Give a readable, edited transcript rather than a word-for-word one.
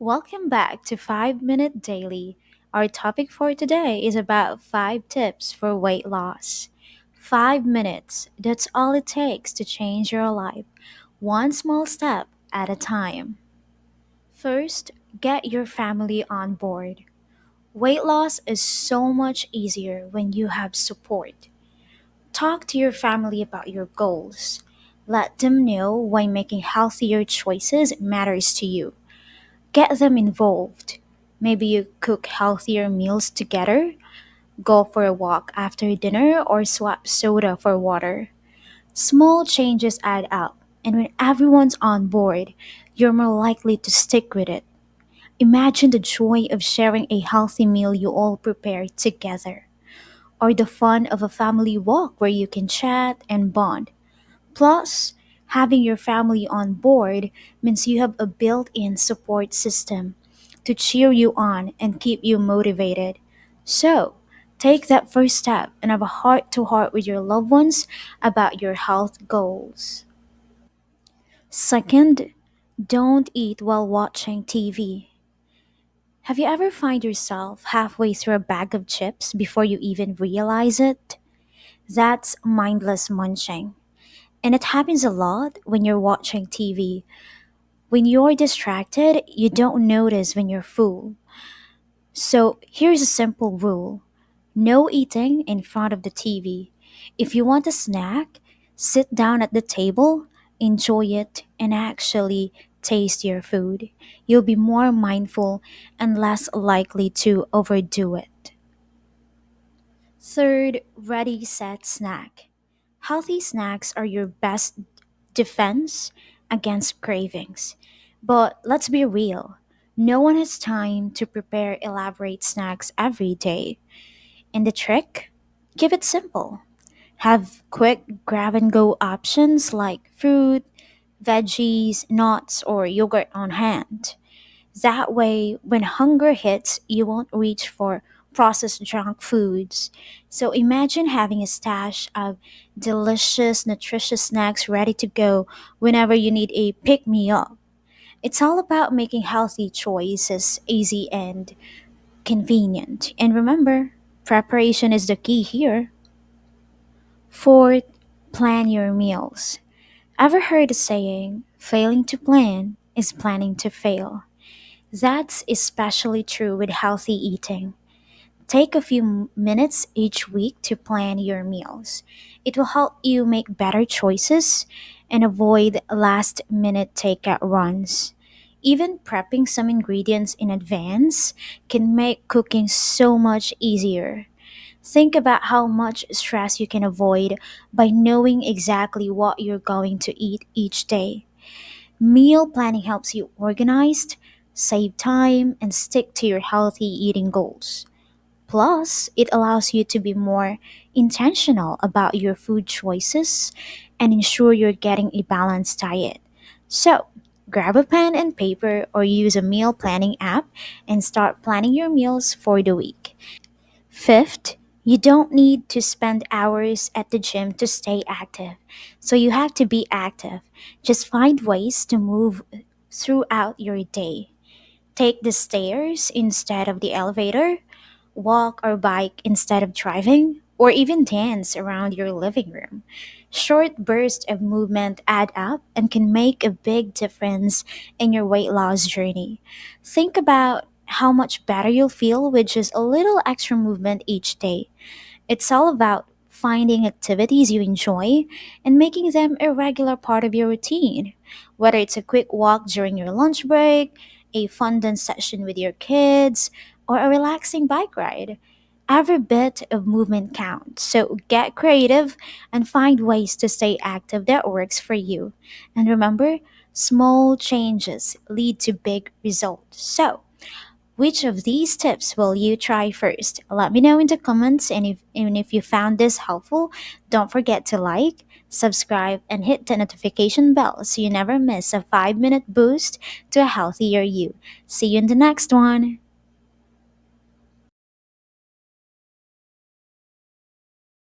Welcome back to 5 Minute Daily. Our topic for today is about 5 tips for weight loss. 5 minutes, that's all it takes to change your life, one small step at a time. First, get your family on board. Weight loss is so much easier when you have support. Talk to your family about your goals. Let them know why making healthier choices matters to you. Get them involved. Maybe you cook healthier meals together, go for a walk after dinner, or swap soda for water. Small changes add up, and when everyone's on board, you're more likely to stick with it. Imagine the joy of sharing a healthy meal you all prepare together, or the fun of a family walk where you can chat and bond. Plus, having your family on board means you have a built in support system to cheer you on and keep you motivated. So, take that first step and have a heart to heart with your loved ones about your health goals. Second, don't eat while watching TV. Have you ever find yourself halfway through a bag of chips before you even realize it? That's mindless munching. And it happens a lot when you're watching TV. When you're distracted, you don't notice when you're full. So here's a simple rule: no eating in front of the TV. If you want a snack, sit down at the table, enjoy it, and actually taste your food. You'll be more mindful and less likely to overdo it. Third, ready, set, snack. Healthy snacks are your best defense against cravings. But let's be real, no one has time to prepare elaborate snacks every day. And the trick? Keep it simple. Have quick grab and go options like fruit, veggies, nuts, or yogurt on hand. That way, when hunger hits, you won't reach for processed junk foods. So imagine having a stash of delicious, nutritious snacks ready to go whenever you need a pick me up. It's all about making healthy choices easy and convenient. And remember, preparation is the key here. Fourth, plan your meals. Ever heard the saying, failing to plan is planning to fail? That's especially true with healthy eating. Take a few minutes each week to plan your meals. It will help you make better choices and avoid last minute takeout runs. Even prepping some ingredients in advance can make cooking so much easier. Think about how much stress you can avoid by knowing exactly what you're going to eat each day. Meal planning helps you organized, save time, and stick to your healthy eating goals. Plus, it allows you to be more intentional about your food choices and ensure you're getting a balanced diet. So, grab a pen and paper or use a meal planning app and start planning your meals for the week. Fifth, you don't need to spend hours at the gym to stay active. So you have to be active. Just find ways to move throughout your day. Take the stairs instead of the elevator, walk or bike instead of driving, or even dance around your living room. Short bursts of movement add up and can make a big difference in your weight loss journey. Think about how much better you'll feel with just a little extra movement each day. It's all about finding activities you enjoy and making them a regular part of your routine. Whether it's a quick walk during your lunch break, a fun dance session with your kids, or a relaxing bike ride, every bit of movement counts. So get creative and find ways to stay active that works for you. And remember, small changes lead to big results. So, which of these tips will you try first? Let me know in the comments, and if you found this helpful, don't forget to like, subscribe, and hit the notification bell so you never miss a 5 minute boost to a healthier you. See you in the next one.